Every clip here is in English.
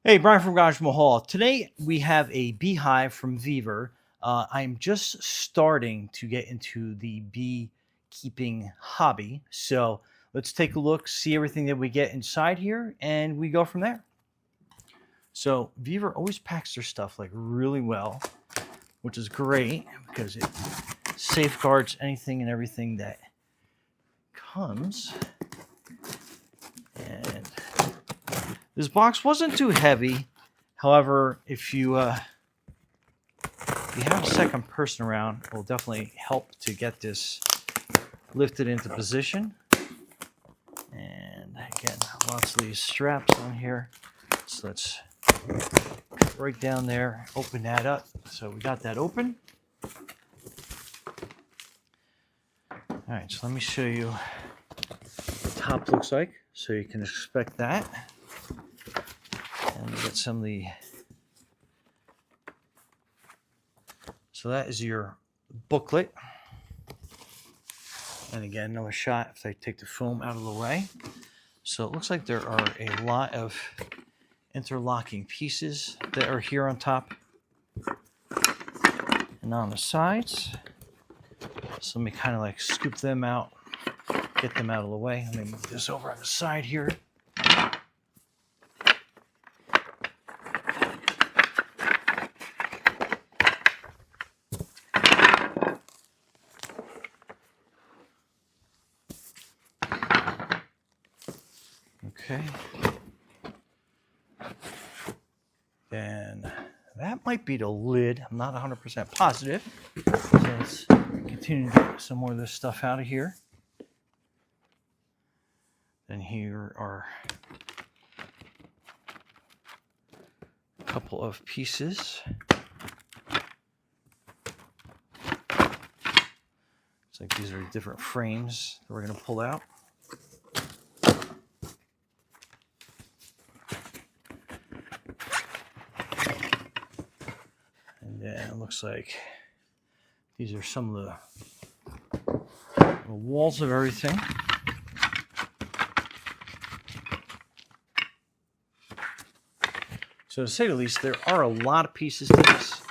Hey, Brian from Garage Mahal. Today we have a beehive from VEVOR. I'm just starting to get into the beekeeping hobby. So let's take a look, see everything that we get inside here, and we go from there. So VEVOR always packs their stuff like really well, which is great because it safeguards anything and everything that comes. And this box wasn't too heavy. However, if you have a second person around, it will definitely help to get this lifted into position. And again, lots of these straps on here. So let's cut right down there, open that up. So we got that open. All right, so let me show you what the top looks like so you can expect that. And we get some of the. So that is your booklet. And again, another shot if I take the film out of the way. So it looks like there are a lot of interlocking pieces that are here on top and on the sides. So let me kind of like scoop them out, get them out of the way. Let me move this over on the side here. Okay. And that might be the lid. I'm not 100% positive. So let's continue to get some more of this stuff out of here. Then here are a couple of pieces. It's like these are different frames that we're going to pull out. And then it looks like these are some of the walls of everything. So to say the least, there are a lot of pieces to this.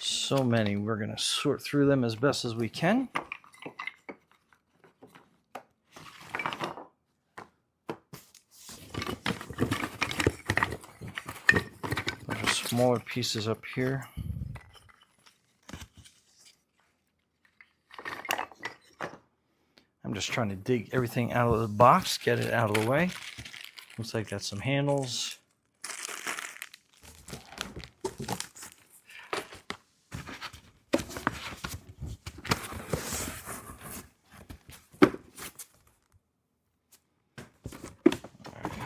So many. We're going to sort through them as best as we can. There's smaller pieces up here. I'm just trying to dig everything out of the box, get it out of the way. Looks like that's some handles.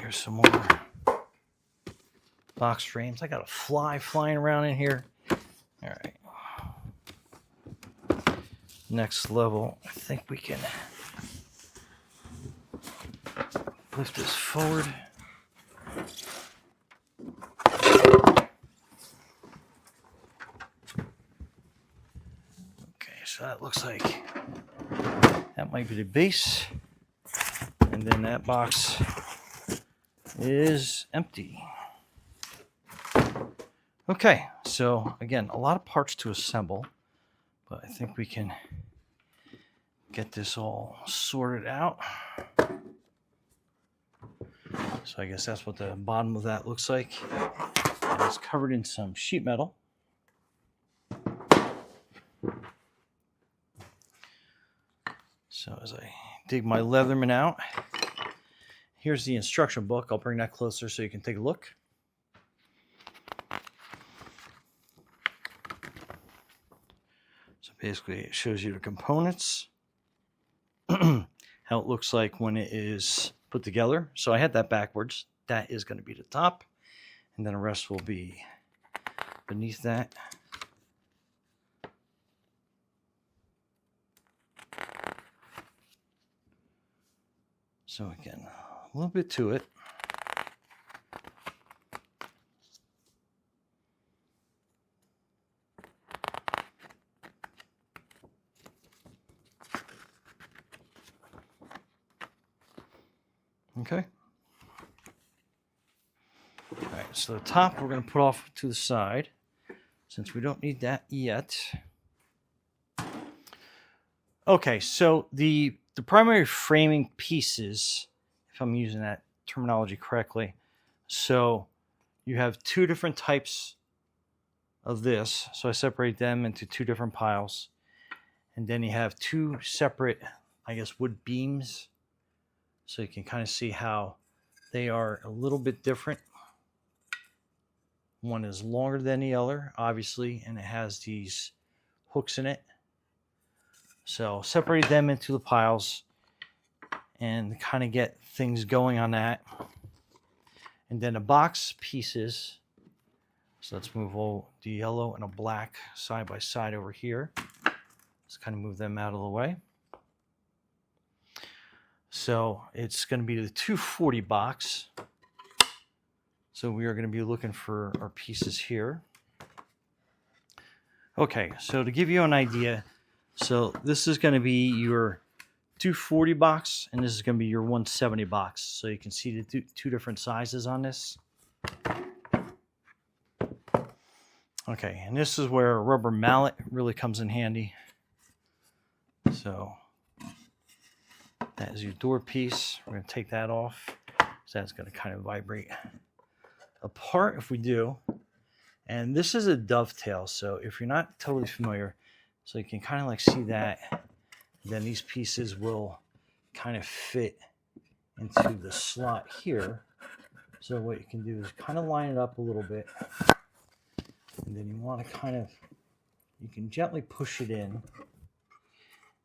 Here's some more box frames. I got a fly flying around in here. All right. Next level, I think we can lift this forward. Okay, so that looks like that might be the base. And then that box is empty. Okay, so again, a lot of parts to assemble, but I think we can get this all sorted out. So I guess that's what the bottom of that looks like. And it's covered in some sheet metal. So as I dig my Leatherman out, here's the instruction book. I'll bring that closer so you can take a look. So basically it shows you the components, how it looks like when it is put together. So I had that backwards. That is going to be the top, and then the rest will be beneath that. So again, a little bit to it. Okay. All right, so the top we're going to put off to the side since we don't need that yet. Okay, so the primary framing pieces, if I'm using that terminology correctly, so you have two different types of this. So I separate them into two different piles. And then you have two separate, I guess, wood beams. So you can kind of see how they are a little bit different. One is longer than the other, obviously, and it has these hooks in it. So separate them into the piles and kind of get things going on that. And then the box pieces. So let's move all the yellow and the black side by side over here. Let's kind of move them out of the way. So it's going to be the 240 box. So we are going to be looking for our pieces here. Okay, so to give you an idea, so this is going to be your 240 box, and this is going to be your 170 box. So you can see the two different sizes on this. Okay, and this is where a rubber mallet really comes in handy. So that is your door piece. We're going to take that off. So that's going to kind of vibrate apart if we do. And this is a dovetail. So if you're not totally familiar, so you can kind of like see that. Then these pieces will kind of fit into the slot here. So what you can do is kind of line it up a little bit. And then you want to kind of, you can gently push it in.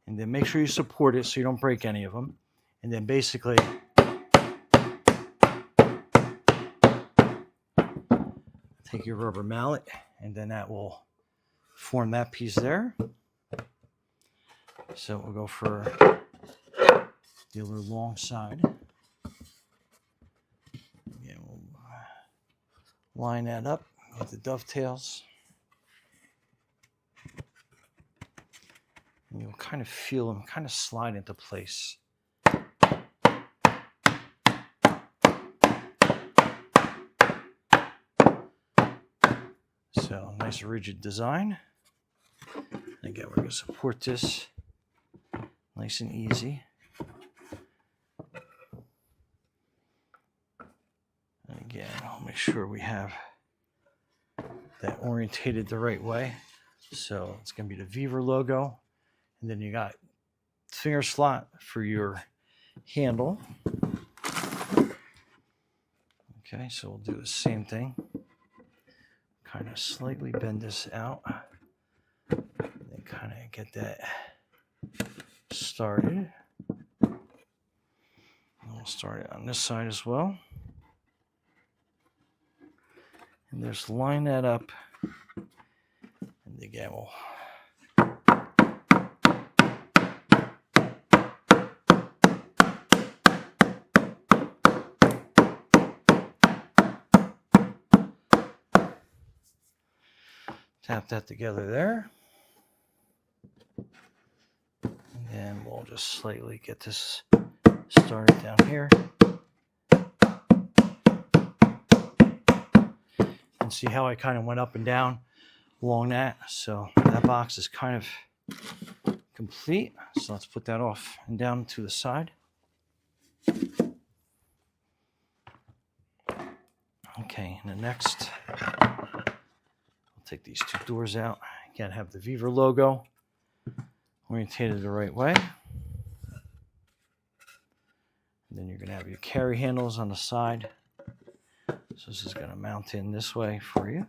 And then make sure you support it so you don't break any of them. And then basically take your rubber mallet, and then that will form that piece there. So we'll go for the other long side. Again, we'll line that up with the dovetails. And you'll kind of feel them kind of slide into place. So nice rigid design. Again, we're going to support this nice and easy. And again, I'll make sure we have that orientated the right way. So it's going to be the VEVOR logo. And then you got finger slot for your handle. Okay, so we'll do the same thing. Kind of slightly bend this out. And kind of get that started. And we'll start it on this side as well. And just line that up. And again, we'll tap that together there. And then we'll just slightly get this started down here. And see how I kind of went up and down along that. So that box is kind of complete. So let's put that off and down to the side. Okay, and the next, take these two doors out. Again, have the VEVOR logo orientated the right way. And then you're going to have your carry handles on the side. So this is going to mount in this way for you.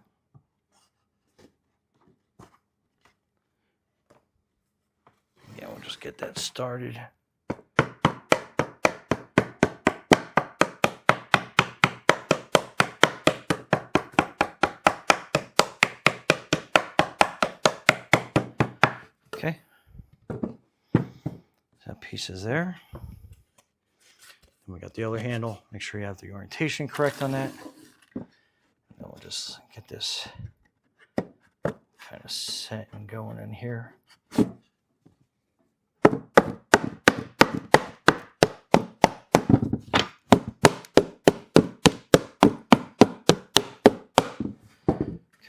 Yeah, we'll just get that started. Okay, that piece is there. Then we got the other handle. Make sure you have the orientation correct on that. And then we'll just get this kind of set and going in here.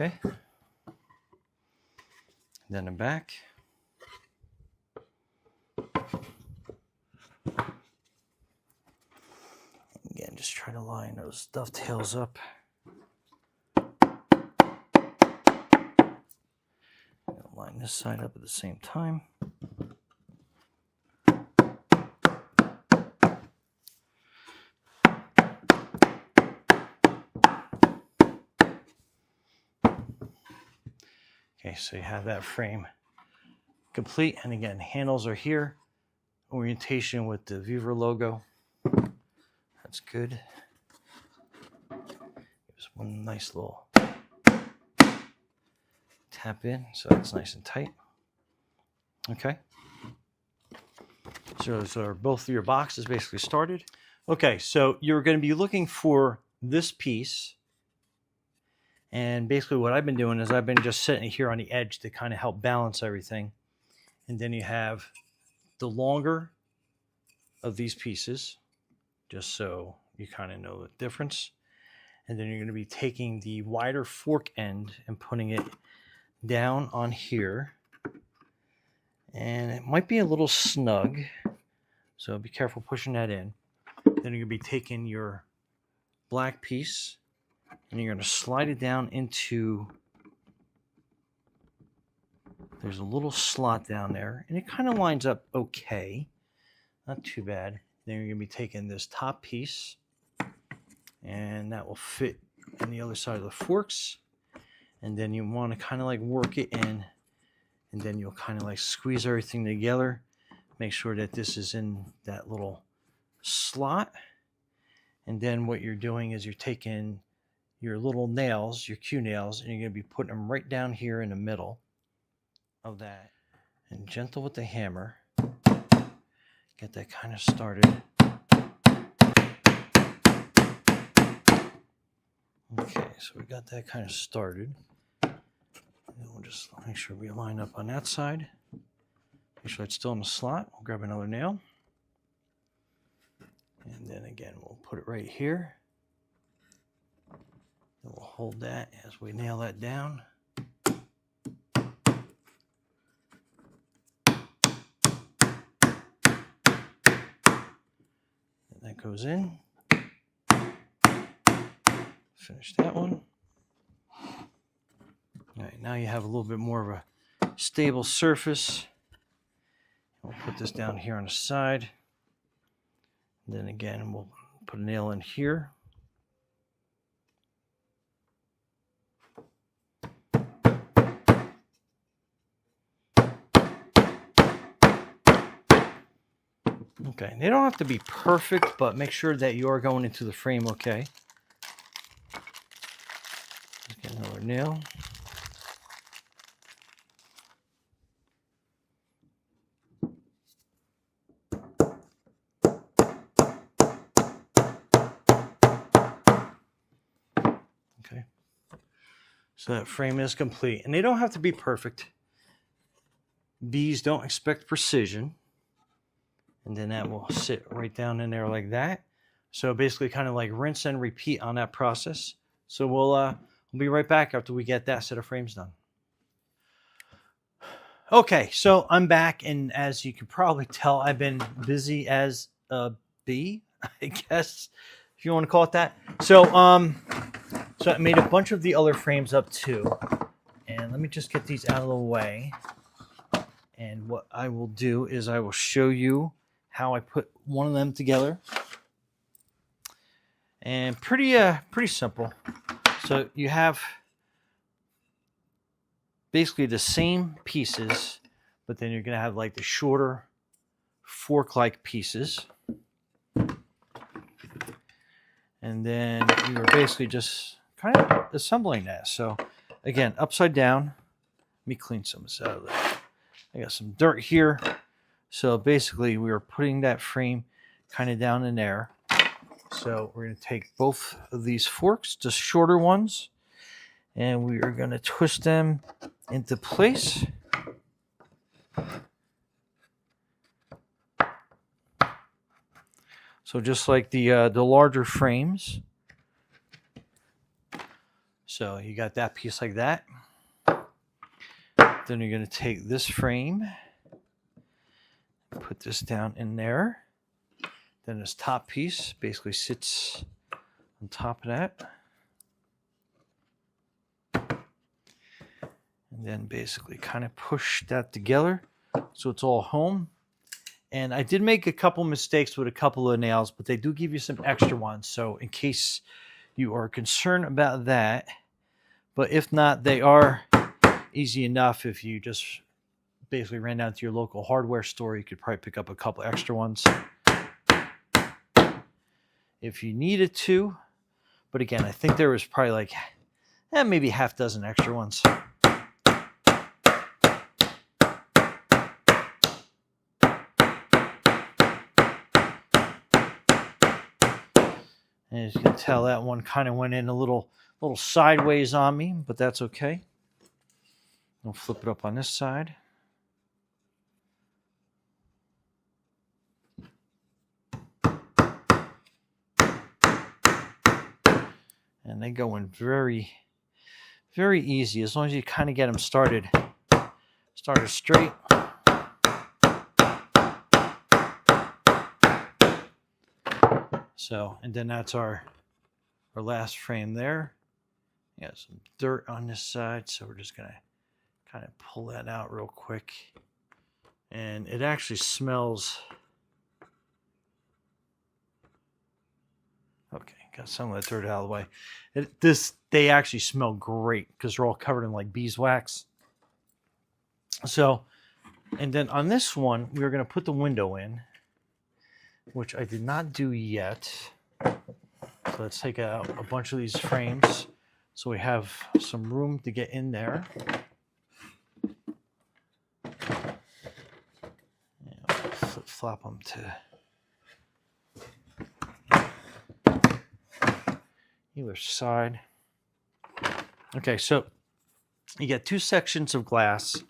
Okay. Then the back. Again, just try to line those dovetails up. Line this side up at the same time. Okay, so you have that frame complete. And again, handles are here. Orientation with the VEVOR logo. That's good. There's one nice little tap in, so that's nice and tight. Okay. So those are both of your boxes basically started. Okay, so you're going to be looking for this piece. And basically what I've been doing is I've been just sitting here on the edge to kind of help balance everything. And then you have the longer of these pieces, just so you kind of know the difference. And then you're going to be taking the wider fork end and putting it down on here. And it might be a little snug, so be careful pushing that in. Then you're going to be taking your black piece and you're going to slide it down into, there's a little slot down there, and it kind of lines up okay. Not too bad. Then you're going to be taking this top piece, and that will fit on the other side of the forks. And then you want to kind of like work it in, and then you'll kind of like squeeze everything together. Make sure that this is in that little slot. And then what you're doing is you're taking your little nails, your Q nails, and you're going to be putting them right down here in the middle of that. And gentle with the hammer. Get that kind of started. Okay, so we got that kind of started. And we'll just make sure we line up on that side. Make sure it's still in the slot. We'll grab another nail. And then again, we'll put it right here. And we'll hold that as we nail that down. And that goes in. Finish that one. All right, now you have a little bit more of a stable surface. We'll put this down here on the side. And then again, we'll put a nail in here. Okay, they don't have to be perfect, but make sure that you are going into the frame okay. Let's get another nail. Okay, so that frame is complete, and they don't have to be perfect. Bees don't expect precision. And then that will sit right down in there like that. So basically kind of like rinse and repeat on that process. So we'll be right back after we get that set of frames done. Okay, so I'm back, and as you can probably tell, I've been busy as a bee, I guess, if you want to call it that. So I made a bunch of the other frames up too. And let me just get these out of the way. And what I will do is I will show you how I put one of them together. And pretty simple. So you have basically the same pieces, but then you're going to have like the shorter fork-like pieces. And then you're basically just kind of assembling that. So again, upside down. Let me clean some of this out of there. I got some dirt here. So basically we are putting that frame kind of down in there. So we're going to take both of these forks, just shorter ones, and we are going to twist them into place. So just like the larger frames. So you got that piece like that. Then you're going to take this frame, put this down in there. Then this top piece basically sits on top of that. And then basically kind of push that together so it's all home. And I did make a couple mistakes with a couple of nails, but they do give you some extra ones. So in case you are concerned about that, but if not, they are easy enough. If you just basically ran down to your local hardware store, you could probably pick up a couple extra ones if you needed to. But again, I think there was probably like maybe half dozen extra ones. And as you can tell, that one kind of went in a little sideways on me, but that's okay. I'll flip it up on this side. And they go in very, very easy as long as you kind of get them started straight. So, and then that's our last frame there. Yeah, some dirt on this side, so we're just gonna kind of pull that out real quick. And it actually smells. Okay, got some of that dirt out of the way. They actually smell great because they're all covered in like beeswax. So, and then on this one, we were gonna put the window in, which I did not do yet. So let's take out a bunch of these frames so we have some room to get in there. Flip-flop them to either side. Okay, so you get two sections of glass,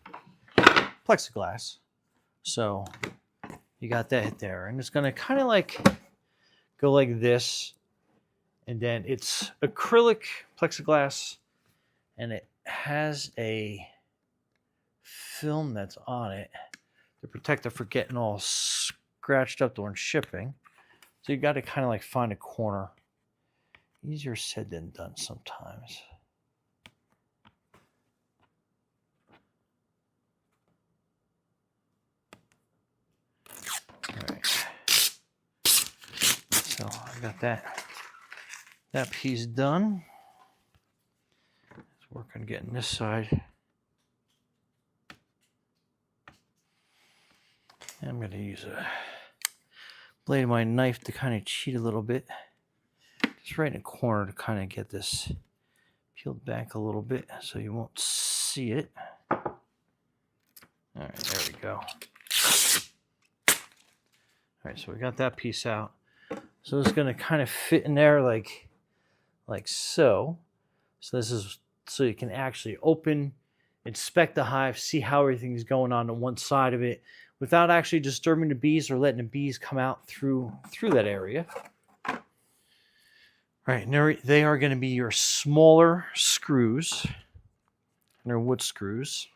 plexiglass. So you got that there, and it's going to kind of like go like this, and then it's acrylic plexiglass, and it has a film that's on it to protect it from getting all scratched up during shipping. So you got to kind of like find a corner. Easier said than done sometimes. So I got that piece done. Let's work on getting this side. And I'm going to use a blade of my knife to kind of cheat a little bit. Just right in the corner to kind of get this peeled back a little bit so you won't see it. All right, there we go. All right, so we got that piece out. So it's going to kind of fit in there like so. So this is so you can actually open, inspect the hive, see how everything's going on one side of it without actually disturbing the bees or letting the bees come out through that area. All right, now they are going to be your smaller screws. And they're wood screws.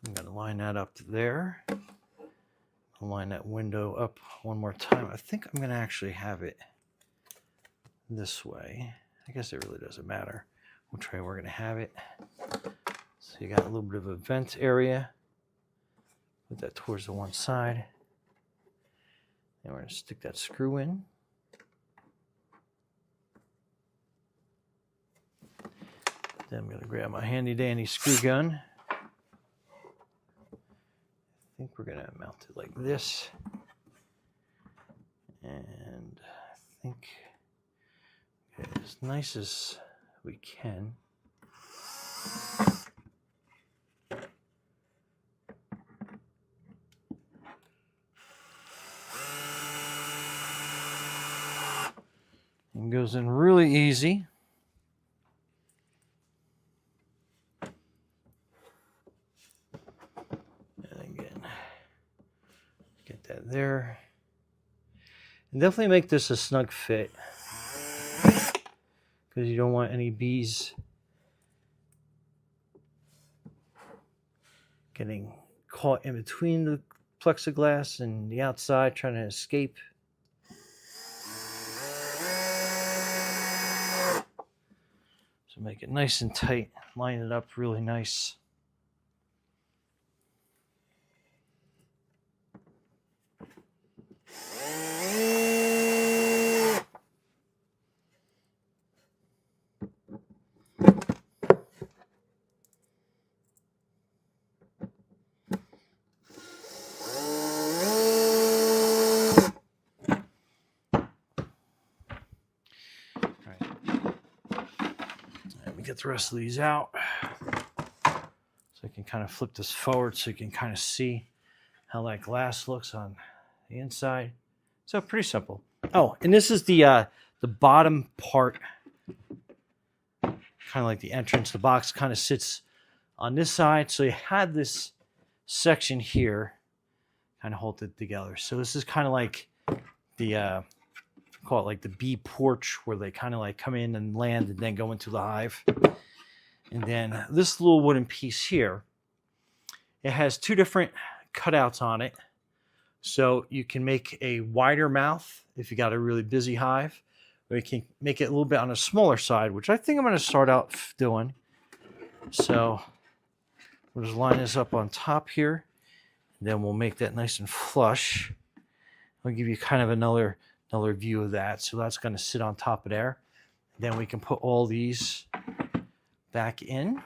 I'm going to line that up there. I'll line that window up one more time. I think I'm going to actually have it this way. I guess it really doesn't matter which way we're going to have it. So you got a little bit of a vent area. Put that towards the one side. And we're going to stick that screw in. Then I'm going to grab my handy dandy screw gun. I think we're going to mount it like this. And I think get it as nice as we can. And goes in really easy. There, and definitely make this a snug fit. because you don't want any bees getting caught in between the plexiglass and the outside trying to escape. So make it nice and tight, line it up really nice. Get the rest of these out, so I can kind of flip this forward so you can kind of see how that glass looks on the inside. So pretty simple. Oh, and this is the bottom part, kind of like the entrance. The box kind of sits on this side, so you have this section here kind of hold it together. So this is kind of like the call it like the bee porch, where they kind of like come in and land and then go into the hive. And then this little wooden piece here, it has two different cutouts on it. So you can make a wider mouth if you got a really busy hive, or you can make it a little bit on a smaller side, which I think I'm going to start out doing. So we'll just line this up on top here, and then we'll make that nice and flush. I'll give you kind of another view of that. So that's going to sit on top of there. Then we can put all these back in.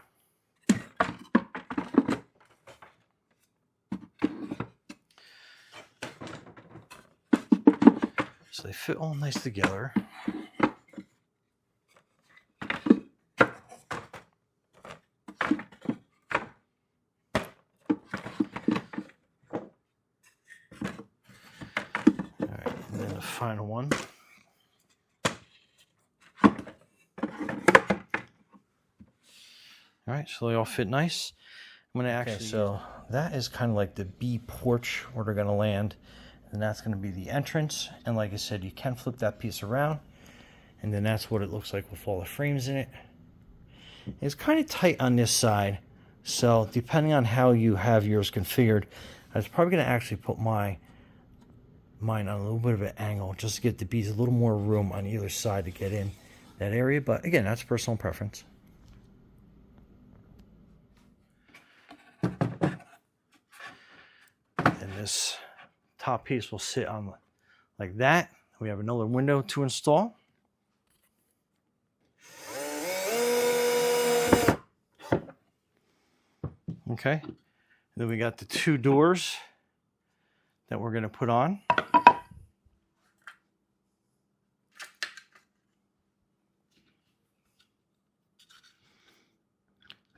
So they fit all nice together. Final one. All right, so they all fit nice. I'm going to actually... so that is kind of like the bee porch where they're going to land. And that's going to be the entrance. And like I said, you can flip that piece around. And then that's what it looks like with all the frames in it. It's kind of tight on this side. So depending on how you have yours configured, I was probably going to actually put mine on a little bit of an angle just to get the bees a little more room on either side to get in that area. But again, that's personal preference. And this top piece will sit on like that. We have another window to install. Okay. And then we got the two doors that we're going to put on.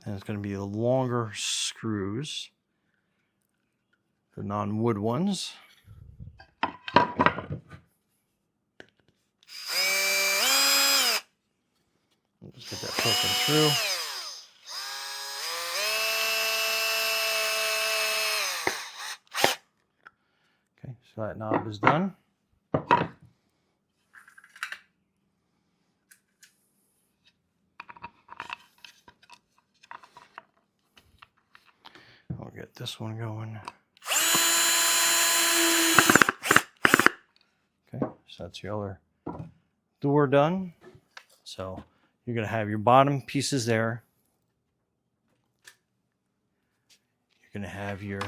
And it's going to be the longer screws, the non-wood ones. Just get that poking through. Okay, so that knob is done. I'll get this one going. Okay, so that's your other door done. So you're going to have your bottom pieces there. You're going to have your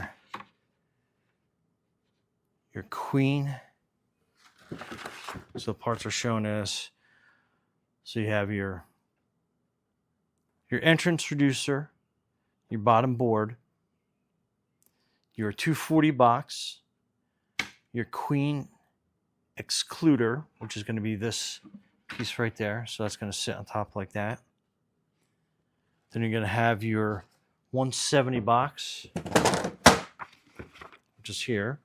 queen. So parts are shown as, so you have your entrance reducer, your bottom board, your 240 box, your queen excluder, which is going to be this piece right there. So that's going to sit on top like that. Then you're going to have your 170 box, which is here.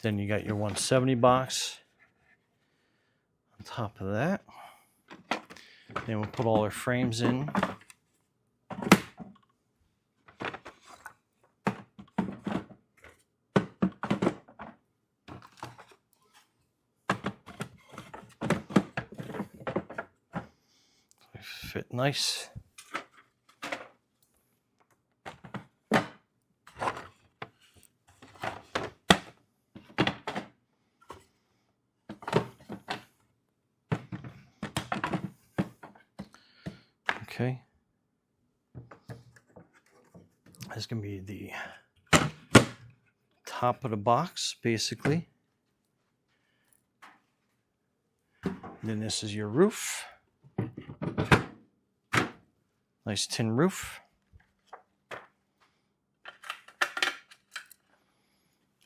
Then you got your 170 box on top of that. Then we'll put all our frames in. fit nice. Okay. That's going to be the top of the box, basically. And then this is your roof. Nice tin roof.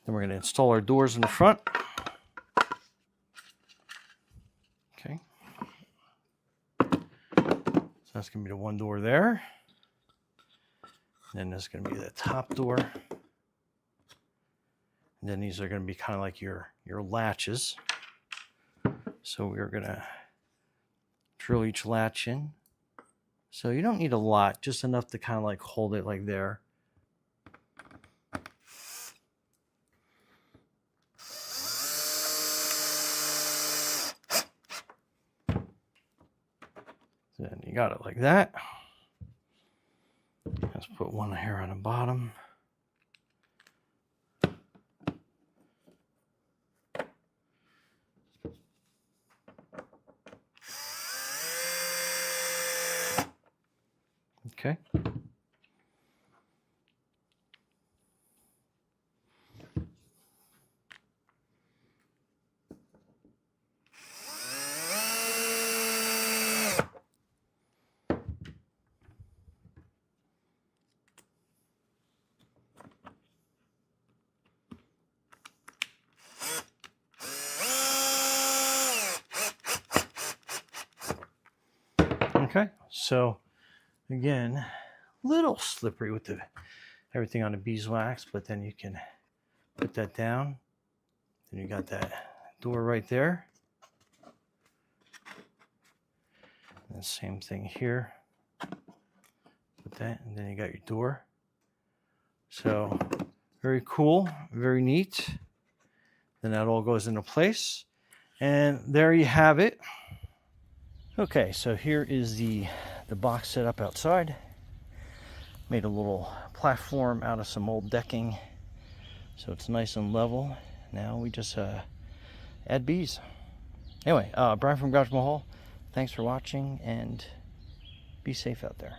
Then we're going to install our doors in the front. Okay. So that's going to be the one door there. And then there's going to be the top door. And then these are going to be kind of like your latches. So we're going to drill each latch in. So you don't need a lot, just enough to kind of like hold it like there. Then you got it like that. Let's put one here on the bottom. Okay. Okay, so again, a little slippery with everything on the beeswax, but then you can put that down. Then you got that door right there. And the same thing here. Put that, and then you got your door. So very cool, very neat. Then that all goes into place. And there you have it. Okay, so here is the box set up outside. Made a little platform out of some old decking, so it's nice and level. Now we just add bees. Anyway, Brian from Garage Mahal, thanks for watching, and be safe out there.